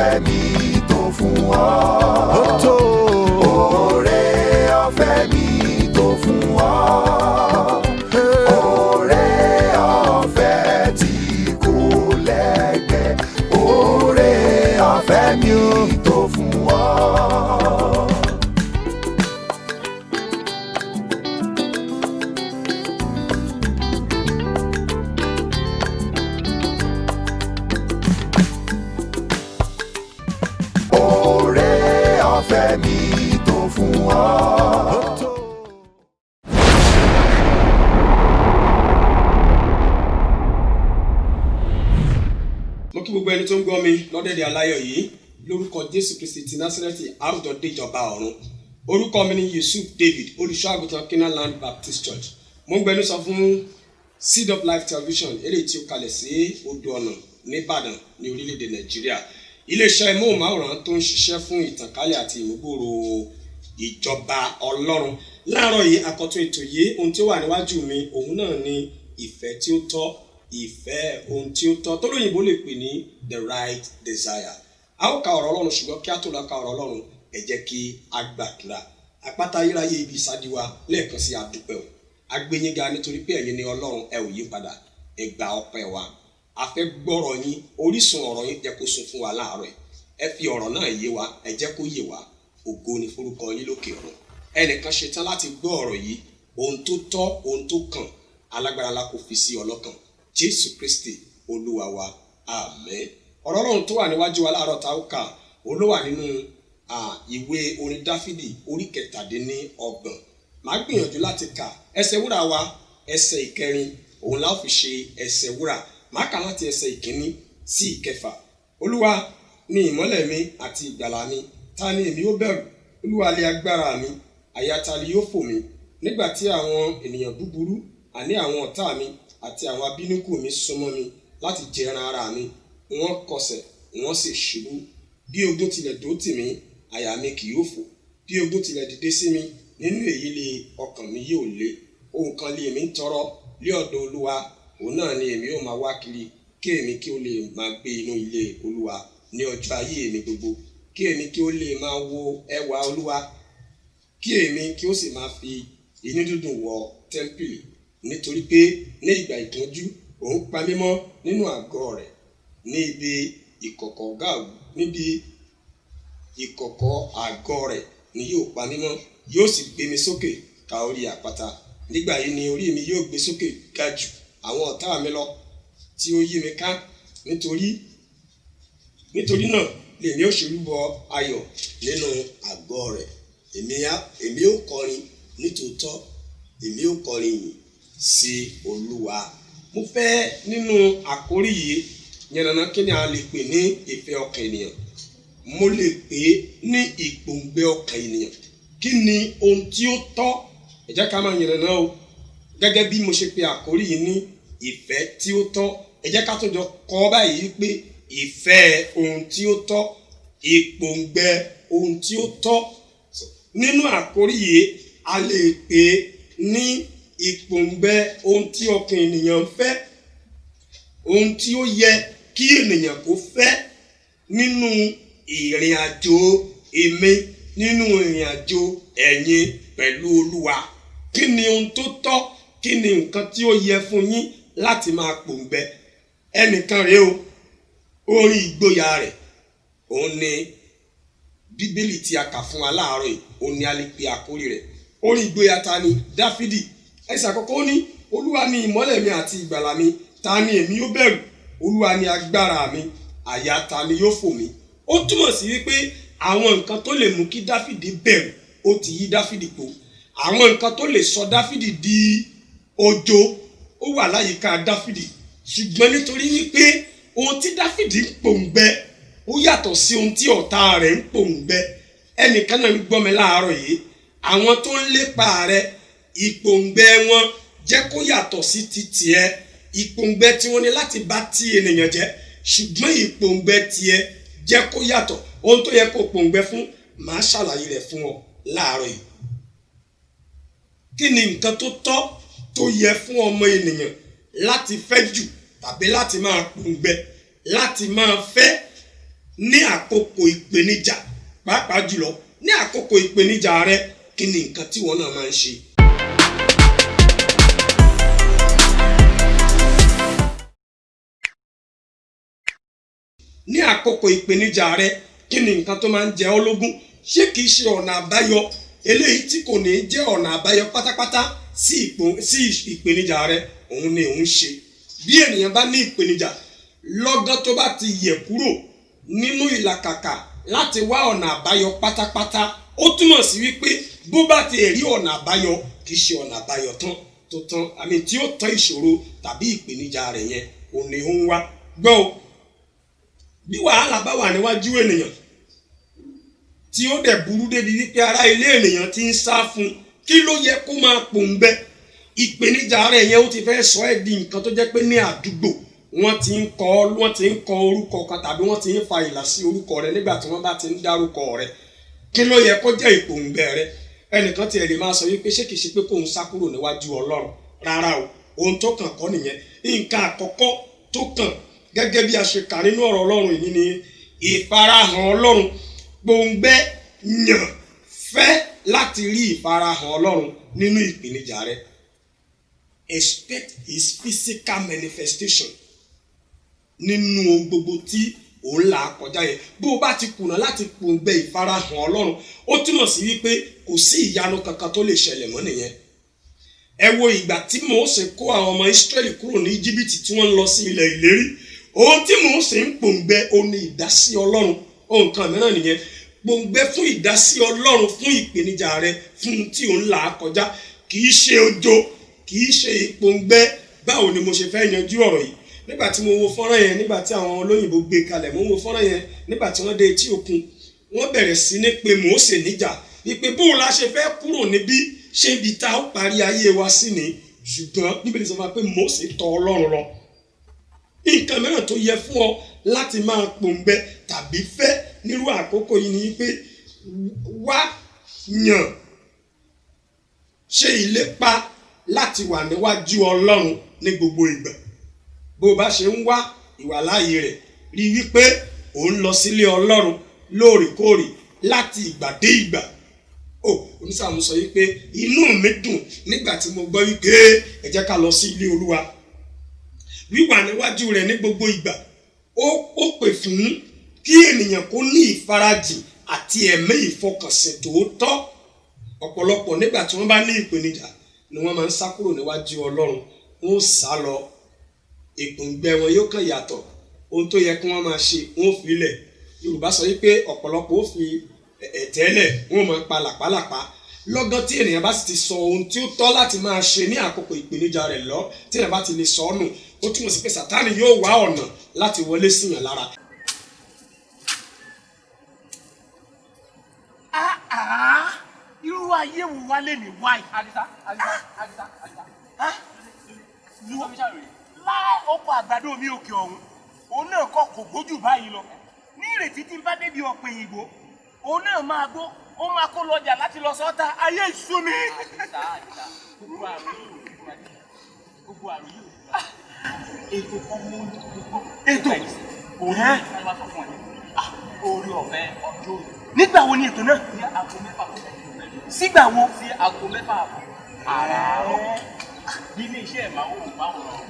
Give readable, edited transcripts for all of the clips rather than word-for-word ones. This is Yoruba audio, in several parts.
ọ̀fẹ́ mi tó fún ọ. Ó tó. Oore ọ̀fẹ́ mi tó fún ọ. Oore ọ̀fẹ́ tí kò lẹ́gbẹ́. Oore ọ̀fẹ́ mi tó fún ọ. Oore ọ̀fẹ́ mi tó fún ọ. Mo kí gbogbo ẹni tó ń gbọ́ mi lọ́dẹ̀dẹ̀ aláyọ̀ yìí lórúkọ Jésù Kristi ti Násárẹ́tì àwùjọ déjọba ọ̀run. Orúkọ mi ni Yusuf David, olùṣọ́-àgùntàn Canaan Land Baptist Church. Mo ń gbẹnu sọ fún Seed of Life Television eléyìí tí ó kalẹ̀ sí Odò Ọ̀nà nìbàdàn ní orílẹ̀-èdè Nàìjíríà. Iléeṣẹ́ móhùnmáwòrán tó ń ṣiṣẹ́ fún ìtànkálẹ̀ àti ìmúgbòòrò ìjọba Ọlọ́run. Láàárọ̀ yìí àkọ́tún ètò yìí ohun tí ó wà níwájú mi òun náà ni ìfẹ́ tí ó tọ́, ìfẹ́ ohun tí ó tọ́ tó lóyìnbó lè pè ní the right desire. A ó ka ọ̀rọ̀ Ọlọ́run ṣùgbọ́n kí a tó lọ ka ọ̀rọ̀ Ọlọ́run ẹ jẹ́ kí a gbàdúrà. Àpáta ayérayé ibi ìsádi wa lẹ́ẹ̀kan sí adúpẹ́ o. A gbé yín ga nítorí pé ẹ̀yin ni Ọlọ́run, ẹ ò yí padà. Ẹ gba ọpẹ́ wa. A fẹ́ gbọ́rọ̀ yín, orísun ọ̀rọ̀ yín jẹ́ kó sun fún wa láàárọ̀ yìí. Ẹ fi ọ̀rọ̀ náà yé wa, ẹ jẹ́ kó yé wa. Ògo ni forúkọ yín lókè ọ̀run. Ẹnìkan ṣetán láti gbọ́ ọ̀rọ̀ yìí, ohun tó tọ́, ohun tó kàn, alágbára la kò fi sí ọlọ́kàn. Jésù Kristi Olúwa wa, àmín. Ọ̀rọ̀ Ọlọ́run tó wà níwájú wa láàárọ̀ tá ó kà, ó ló wà nínú ìwé orin Dáfídì orí 27. Màá gbìyànjú láti kà ẹsẹ̀ wúrà wa, ẹsẹ̀ ìkẹrin, òun la ó fi ṣe ẹsẹ̀ wúrà. Màá kà láti ẹsẹ̀ ìkíní sí ìkẹfà. Olúwa ni ìmọ́lẹ̀ mi àti ìgbàlà mi, ta ni èmi ó bẹ̀rù? Olúwa lé agbára mi, àyà ta ni yóò fò mí? Nígbà tí àwọn ènìyàn búburú, àní àwọn ọ̀tá mi àti àwọn abínúkù mi súnmọ́ mi láti jẹ ẹran ara mi, wọ́n kọsẹ̀, wọ́n sì ṣubú. Bí ogun tilẹ̀ dó tì mí, àyà mi kì yóò fò. Bí ogun tilẹ̀ dìde sí mi, nínú èyí lé ọkàn mi yóò lé. Ohun kan lé èmi ń tọrọ lé ọ̀dọ̀ Olúwa, òun náà ni èmi ó máa wá kiri, kí èmi kí ó lè máa gbé inú ilé Olúwa ní ọjọ́ ayé mi gbogbo, kí èmi kí ó lè máa wo ẹwà Olúwa, kí èmi kí ó sì máa fi inú dídùn wọ tẹ́ḿpìlì. Nítorí pé ní ìgbà ìpọ́njú òun pa mí mọ́ nínú àgọ́ rẹ̀, níbi ìkọ̀kọ̀ àgọ́ rẹ̀ ni yóò pa mí mọ́, yóò sì gbé mi sókè ka orí àpáta. Nígbà yìí ni orí mi yóò gbé sókè ga jù àwọn ọ̀tá mi lọ tí ó yí mi ká. Nítorí náà lèmi ó ṣe rúbọ ayọ̀ nínú àgọ́ rẹ̀. Èmi ó kọrin nítòótọ́, èmi ó kọrin yìn sí Olúwa. Mo fẹ́ nínú àkórí yìí yànnàná kí ni a lè pè ní ìfẹ́ ọkàn ènìyàn. Mo lè pè é ní ìpòǹgbẹ ọkàn ènìyàn. Kí ni ohun tí ó tọ́? Ẹ jẹ́ ká máa yànnàná o. Gẹ́gẹ́ bí mo ṣe pe àkórí yìí ní ìfẹ́ tí ó tọ́, ẹ jẹ́ ká tó jọ kọ́ báyìí pé ìfẹ́ ohun tí ó tọ́, ìpòǹgbẹ ohun tí ó tọ́. Nínú àkórí yìí a lè pè é ní ìpòǹgbẹ ohun tí ọkàn ènìyàn fẹ́, ohun tí ó yẹ kí ènìyàn kó fẹ́ nínú ìrìn àjò èmi, nínú ìrìn àjò ẹ̀yin pẹ̀lú Olúwa. Kí ni ohun tó tọ́? Kí ni nǹkan tí ó yẹ fún yín láti máa pòǹgbẹ? Ẹnìkan rèé o, orin ìgboyà rẹ̀ òun ni Bíbélì tí a kà fún wa láàárọ̀ yìí, òun ni a lè pe àkórí rẹ̀. Orin ìgboyà ta ni? Dáfídì. Ẹsẹ̀ àkọ́kọ́ ó ní Olúwa ni ìmọ́lẹ̀ mi àti ìgbàlà mi, ta ni èmi ó bẹ̀rù? Olúwa ni agbára mi, àyà ta ni yóò fò mí? Ó túmọ̀ sí wípé àwọn nǹkan tó lè mú kí Dáfídì bẹ̀rù ó ti yí Dáfídì po. Àwọn nǹkan tó lè sọ Dáfídì di ojo ó wà láyìíká Dáfídì, ṣùgbọ́n nítorí wípé ohun tí Dáfídì ń pòǹgbẹ ó yàtọ̀ sí ohun tí ọ̀tá rẹ̀ ń pòǹgbẹ. Ẹnìkan náà ń gbọ́ mi láàárọ̀ yìí, àwọn tó ń lépa rẹ̀ ìpòǹgbẹ wọn jẹ́ kó yàtọ̀ sí ti tiẹ̀. Ìpòǹgbẹ tí wọ́n ní láti bá ti ènìyàn jẹ́, ṣùgbọ́n ìpòǹgbẹ tiẹ̀ jẹ́ kó yàtọ̀. Ohun tó yẹ kó pòǹgbẹ fún, màá ṣàlàyé rẹ̀ fún ọ láàárọ̀ yìí. Kí ni nǹkan tó tọ́ tó yẹ fún ọmọ ènìyàn láti fẹ́ jù tàbí láti máa pòǹgbẹ, láti máa fẹ́ ní àkókò ìpèníjà, pàápàá jùlọ ní àkókò ìpèníjà rẹ, kí ni nǹkan tí wọ́n náà máa ń ṣe? Ní àkókò ìpèníjà rẹ, kí ni nǹkan tó máa ń jẹ ọ́ lógún? Ṣé kìí ṣe ọ̀nà àbáyọ eléyìí tí kò ní jẹ́ ọ̀nà àbáyọ pátápátá sí ìpèníjà rẹ, òun ni òun ṣe? Bí ènìyàn bá ní ìpèníjà, lọ́gán tó bá ti yẹ̀ kúrò nínú ìlàkàkà láti wá ọ̀nà àbáyọ pátápátá, ó túmọ̀ sí wípé bó bá ti rí ọ̀nà àbáyọ, kìí ṣe ọ̀nà àbáyọ tí ó tán ìṣòro tàbí ìpèníjà rẹ̀ yẹn, òun ni ó ń wá. Gbọ́ o, bí wàhálà bá wà níwájú ènìyàn tí ó dẹ̀ burú débi wípé ará ilé ènìyàn ti ń sá fún, kí ló yẹ kó máa pòǹgbẹ? Ìpèníjà rẹ̀ yẹn ó ti fẹ́ sọ ẹ́ di nǹkan tó jẹ́ pé ní àdúgbò wọ́n ti ń kọ orúkọ kan tàbí wọ́n ti ń fa ìlà sí orúkọ rẹ̀ nígbà tí wọ́n bá ti ń dárúkọ rẹ̀. Kí ló yẹ kó jẹ́ ìpòǹgbẹ rẹ̀? Ẹnìkan tiẹ̀ lè máa sọ wípé ṣé kìí ṣe pé kóun sá kúrò níwájú Ọlọ́run? Rárá o, ohun tó kàn kọ́ nìyẹn. Nǹkan àkọ́kọ́ tó kàn, gẹ́gẹ́ bí a ṣe kà nínú ọ̀rọ̀ Ọlọ́run yìí, ni ìfarahàn Ọlọ́run. Gbòǹgbẹ yàn fẹ́ láti rí ìfarahàn Ọlọ́run nínú ìpèníjà rẹ. Expect his physical manifestation nínú ohun gbogbo tí òun là kọjá yẹn. Bó o bá ti kùnà láti gbòǹgbẹ ìfarahàn Ọlọ́run, ó túmọ̀ sí wípé kò sí ìyanu kankan tó lè ṣẹlẹ̀ mọ́ nìyẹn. Ẹ wo ìgbà tí Mósè kó àwọn ọmọ Ísírẹ́lì kúrò ní Íjíbítì tí wọ́n ń lọ sí ilẹ̀ ìlérí. Ohun tí Mósè ń gbòǹgbẹ òun ni ìdásí Ọlọ́run. Ohun kan mìíràn nìyẹn. Gbòǹgbẹ fún ìdásí Ọlọ́run fún ìpèníjà rẹ, fún tí òun là kọjá. Kìí ṣe ojo, kìí ṣe ìpòǹgbẹ báwo ni mo ṣe fẹ́ yanjú ọ̀rọ̀ yìí. Nígbà tí mo wo fọ́nrán yẹn, nígbà tí àwọn olóyìnbó gbé kalẹ̀, mo wo fọ́nrán yẹn nígbà tí wọ́n dé etí òkun, wọ́n bẹ̀rẹ̀ sí ní pe Mósè níjà wípé bóun la ṣe fẹ́ kúrò níbí, ṣé ibi tá ó parí ayé wa sí ni? Ṣùgbọ́n Bíbélì sọ fún wa pé Mósè tọ̀ Ọlọ́run lọ. Nǹkan mìíràn tó yẹ fún ọ láti máa pòǹgbẹ tàbí fẹ́ nírú àkókò yìí ni pé wá yàn, ṣe ìlépa láti wà níwájú Ọlọ́run ní gbogbo ìgbà. Bó o bá ṣe ń wá ìwàláàyè rẹ̀, rí wípé ò ń lọ sílé Ọlọ́run lóòrèkóòrè láti ìgbà dé ìgbà. Onísàmù sọ wípé inú mi dùn nígbà tí mo gbọ́ wípé ẹ jẹ́ ká lọ sí ilé Olúwa. Wíwà níwájú rẹ̀ ní gbogbo ìgbà ó pè fún kí ènìyàn kó ní ìfarajìn àti ẹ̀mí ìfọkànsìn tòótọ́. Ọ̀pọ̀lọpọ̀ nígbà tí wọ́n bá ní ìpèníjà ni wọ́n máa ń sá kúrò níwájú Ọlọ́run, wọ́n ó sá lọ. Ìpòǹgbẹ wọn yóò kàn yàtọ̀. Ohun tó yẹ kí wọ́n máa ṣe, wọ́n ó fi lẹ̀. Yorùbá sọ wípé ọ̀pọ̀lọpọ̀ ó fi ẹ̀tẹ́lẹ̀, wọ́n máa pa làpálàpá. Lọ́gán tí ènìyàn bá sì ti sọ ohun tí ó tọ́ láti máa ṣe ní àkókò ìpèníjà rẹ̀ lọ, tí ènìyàn bá ti lè sọ ọ́ nù, ó túmọ̀ sí pé Sátánì yóò wá ọ̀nà láti wọlé síyàn lára. Irú ayé wo wá lè ní wáì? Àdìsá. Láì oko àgbàdo mi òkè ọ̀hún, òun náà kọ́ kò gbójú báyìí lọ. Ní ìrètí tí n bá débi ọ̀pẹ̀ ìgbò, òun náà máa gbó, ó máa kó lọ́jà láti lọ sọ́ta. Ayé ìṣú mi. Àdìsá, gbogbo àrùn yìí. Ètò kan mú gbogbo. Ètò òun ní ìfọwọ́ sọ fún ẹ. Orí ọ̀fẹ́ ọjọ́ òní. Nígbà wo ni ètò náà? Ní aago 6 àbọ̀. Sígbà wo? Sí aago 6 àbọ̀. Àràárọ̀. Bí ilé iṣẹ́ ìmáwòrán.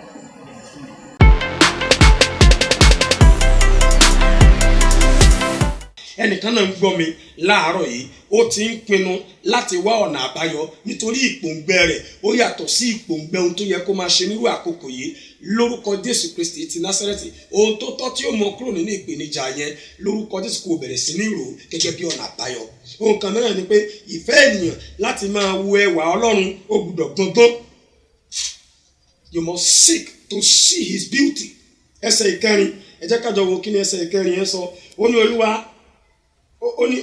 Ẹnìkan náà ń gbọ́ mi láàárọ̀ yìí, ó ti ń pinnu láti wá ọ̀nà àbáyọ nítorí ìpòǹgbẹ rẹ̀ ó yàtọ̀ sí ìpòǹgbẹ ohun tó yẹ kó máa ṣe nírú àkókò yìí. Lórúkọ Jésù Kristi ti Násárẹ́tì, ohun tó tọ́ tí ó mọ kúrò nínú ìpèníjà yẹn, lórúkọ Jésù kò bẹ̀rẹ̀ sí ní rò gẹ́gẹ́ bí ọ̀nà àbáyọ. Ohun kan mìíràn ni pé ìfẹ́ ènìyàn láti máa wo ẹwà Ọlọ́run ó gbọ́dọ̀ gbọ́ngbọ́n. You must seek to see his beauty. Ẹsẹ̀ ìkẹrin, ẹ jẹ́ ká jọ wo kí ni ẹsẹ̀ ìkẹrin yẹn sọ. Ó ní Olúwa, ó ní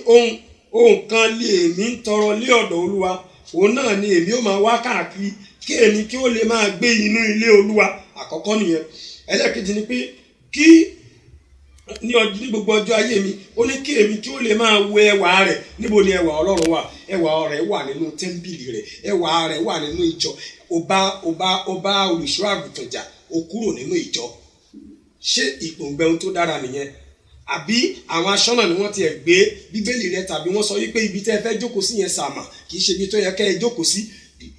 ohun kan lé èmi ń tọrọ lé ọ̀dọ̀ Olúwa, òun náà ni èmi ó máa wá káàkiri, kí èmi kí ó lè máa gbé inú ilé Olúwa. Àkọ́kọ́ nìyẹn. Ẹlẹ́kejì ni pé kí ní gbogbo ọjọ́ ayé mi, ó ní kí èmi kí ó lè máa wo ẹwà rẹ̀. Níbo ni ẹwà Ọlọ́run wà? Ẹwà rẹ̀ wà nínú tẹ́ḿpìlì rẹ̀, ẹwà rẹ̀ wà nínú ìjọ. Ó bá olùṣọ́ àgùntàn jà, ó kúrò nínú ìjọ. Ṣé ìpòǹgbẹ ohun tó dára nìyẹn? àbí àwọn aṣọ́nà ni wọ́n ti ẹ̀ gbé bíbélì rẹ tàbí wọ́n sọ wípé ibi tẹ́ ẹ fẹ́ jókòó sí yẹn sàmà kì í ṣe ibi tó yẹ kẹ́ ẹ jókòó sí.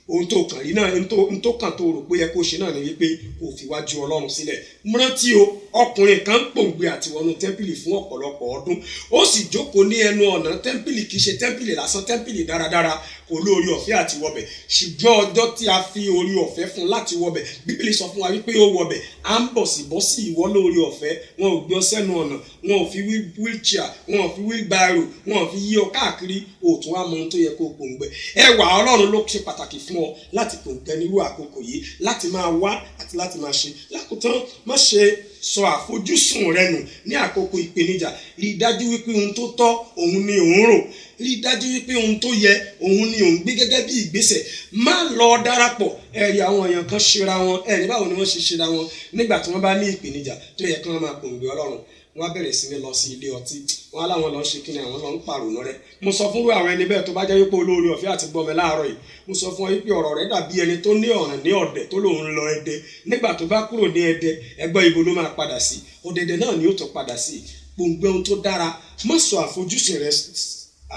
Ohun tó kàn rí náà ohun tó kàn tó rò pé yẹ kó ṣe náà ni wípé kó fi wájú Ọlọ́run sílẹ̀. Rántí o, ọkùnrin kan pòǹgbẹ àti wọnú tẹ́ḿpìlì fún ọ̀pọ̀lọpọ̀ ọdún, ó sì jókòó ní ẹnu ọ̀nà tẹ́ḿpìlì, kì í ṣe tẹ́ḿpìlì lásán, tẹ́ḿpìlì dáradára, kò lórí ọ̀fẹ́ àti wọbẹ̀. Ṣùgbọ́n ọjọ́ tí a fi orí ọ̀fẹ́ fún láti wọbẹ̀, bíbélì sọ fún wa wípé ó wọbẹ̀, à ń bọ̀ sí bọ́ sí ìwọ lórí ọ̀fẹ́. Wọn ò gbé ọ sẹ́nu ọ̀nà, wọn ò fi wheelchair, wọn ò fi wheelbarrow, wọn ò fi yí ọ káàkiri, òtún wá mọ ohun tó yẹ kó pòǹgbẹ. Ẹwà Ọlọ́run ló ṣe pàtàkì fún ọ láti pòǹgbẹ nírú àkókò yìí, láti máa wá àti láti máa ṣe. Lákòótán, má ṣe sọ àfojúsùn rẹ nù ní àkókò ìpèníjà. Rí i dájú wípé ohun tó tọ́ òun ni òun rò. Rí i dájú wípé ohun tó yẹ òun ni òun gbé gẹ́gẹ́ bí ìgbésẹ̀. Má lọ darapọ̀. Ẹ̀rí àwọn èèyàn kan ṣera wọn, ẹ̀rí báwo ni wọ́n ṣe ṣera wọn nígbà tí wọ́n bá ní ìpèníjà tó yẹ kí wọ́n máa pòǹgbẹ Ọlọ́run. Wọ́n á bẹ̀rẹ̀ sí ní lọ sí ilé ọtí, wọ́n á láwọn lọ ṣe kíni, àwọn lọ ń pàrònú rẹ̀. Mo sọ fún àwọn ẹni bẹ́ẹ̀ tó bá jẹ́ wípé olóore ọ̀fẹ́ àti gbọ́mẹ láàárọ̀ yìí, mo sọ fún ọ wípé ọ̀rọ̀ rẹ̀ dàbí ẹni tó ní ọ̀ràn ní ọ̀dẹ̀ tó lòun lọ Ẹdẹ. Nígbà tó bá kúrò ní Ẹdẹ, ẹgbẹ́ ibo ló máa padà sí? Ọ̀dẹ̀dẹ̀ náà ni ó tún padà sí. Pòǹgbẹ ohun tó dára, má sọ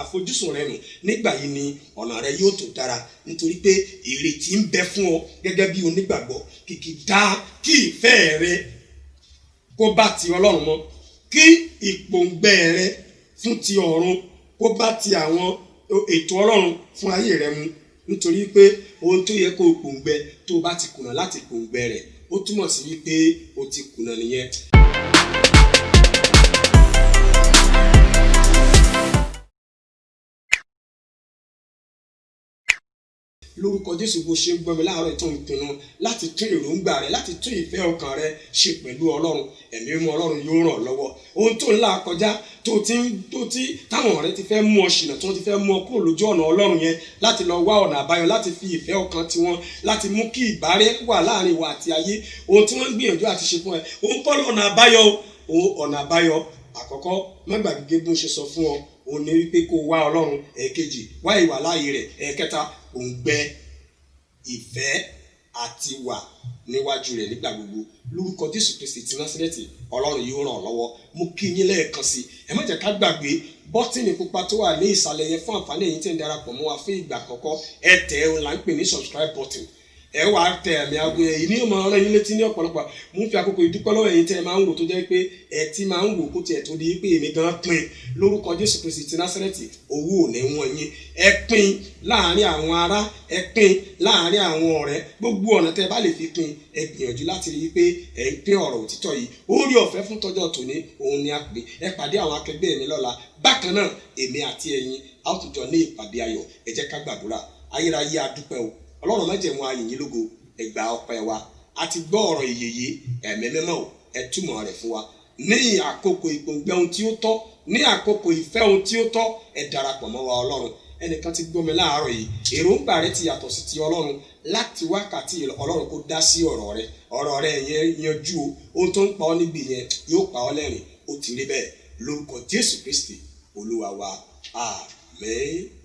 àfojúsùn rẹ nù. Nígbà yìí ni ọ̀nà rẹ yóò tó dára, nítorí pé ìrètí ń bẹ fún ọ gẹ́gẹ́ bí onígbàgbọ́. Kìkì dá kí ìfẹ́ rẹ kó bá ti Ọlọ́run mọ́, kí ìpòǹgbẹ rẹ fún ti ọ̀run kó bá ti àwọn ètò Ọlọ́run fún ayé rẹ mu. Nítorí pé ohun tó yẹ kó pòǹgbẹ tó bá ti kùnà láti pòǹgbẹ rẹ̀, ó túmọ̀ sí wípé o ti kùnà nìyẹn. Lórúkọ Jésù, bó ṣe ń gbọ́ mi láàárọ̀ ìtàn ìpinnu láti tún èròǹgbà rẹ, láti tún ìfẹ́ ọkàn rẹ ṣe pẹ̀lú Ọlọ́run. Ẹ̀mí mímọ́ Ọlọ́run yóò ràn ọ́ lọ́wọ́. Ohun tó ń là kọjá táwọn ọ̀rẹ́ ti fẹ́ mú ọ ṣìnà, tí wọ́n ti fẹ́ mú ọ kúrò lójú ọ̀nà Ọlọ́run yẹn, láti lọ wá ọ̀nà àbáyọ, láti fi ìfẹ́ ọkàn tiwọn, láti mú kí ìbárẹ́ wà láàrin ìwà àti ayé. Ohun tí wọ́n ń gbìyànjú àti ṣe fún ẹ, òun kọ́ lọ́nà àbáyọ. Ọ̀nà àbáyọ àkọ́kọ́, má gbàgbé bó ṣe sọ fún ọ, òun ni wípé kó wá Ọlọ́run. Ẹ̀kejì, wá ìwà láàyè rẹ̀. Ẹ̀kẹta, òǹgbẹ ìfẹ́ àti wà níwájú rẹ̀ nígbà gbogbo. Lórúkọ Jésù Kristi ti Násárẹ́tì, Ọlọ́run yóò ràn ọ́ lọ́wọ́. Mo kí yín lẹ́ẹ̀kan sí. Ẹ má jẹ́ ká gbàgbé bọ́tìnì pupa tó wà ní ìsàlẹ̀ yẹn fún àǹfààní ẹ̀yin tí ń darapọ̀ mọ́ wa fún ìgbà àkọ́kọ́. Ẹ tẹ̀ ẹ́, là ń pè ní subscribe button. Ẹ wá tẹ àmì aago yẹn, ìní ọmọ ọ̀rọ̀ yín létí ní ọ̀pọ̀lọpọ̀. Mo ń fi àkókò ìdúpẹ́ lọ́wọ́ ẹ̀yin tí ẹ máa ń wò, tó jẹ́ pé ẹ ti máa ń wò kó tiẹ̀ tó di pé èmi gan pín. Lórúkọ Jésù Kristi ti Násárẹ́tì, owó ò ní wọ́n yín. Ẹ pín láàárín àwọn ará, ẹ pín láàárín àwọn ọ̀rẹ́. Gbogbo ọ̀nà tẹ́ ẹ bá lè fi pín, ẹ gbìyànjú láti rí i pé ẹ ń pín ọ̀rọ̀ òtítọ́ yìí. Oore ọ̀fẹ́ fún tọ́jọ́ tòní, òun ni a pè. Ẹ pàdé àwọn akẹgbẹ́ mi lọ́la. Bákan náà, èmi àti ẹ̀yin a ó tún jọ ní ìpàdé ayọ̀. Ẹ jẹ́ ká gbàdúrà. Ayérayé, a dúpẹ́ o. Ọlọ́run májẹ̀mú a yìn yín lógo. Ẹ gba ọpẹ́ wa. A ti gbọ́ ọ̀rọ̀ ìyè yìí, Ẹ̀mí Mímọ́ o, ẹ túmọ̀ rẹ̀ fún wa. Ní àkókò ìpòǹgbẹ ohun tí ó tọ́, ní àkókò ìfẹ́ ohun tí ó tọ́, ẹ darapọ̀ mọ́ wa Ọlọ́run. Ẹnìkan ti gbọ́ mi láàárọ̀ yìí, èròǹgbà rẹ ti yàtọ̀ sí ti Ọlọ́run. Láti wákàtí Ọlọ́run kó dá sí ọ̀rọ̀ rẹ. Ọ̀rọ̀ rẹ yẹn yanjú o. Ohun tó ń pa ọ́ níbi yẹn yóò pa ọ́ lẹ́rìn. Ó ti rí bẹ́ẹ̀. Lórúkọ Jésù Kristi Olúwa wa. Àmín.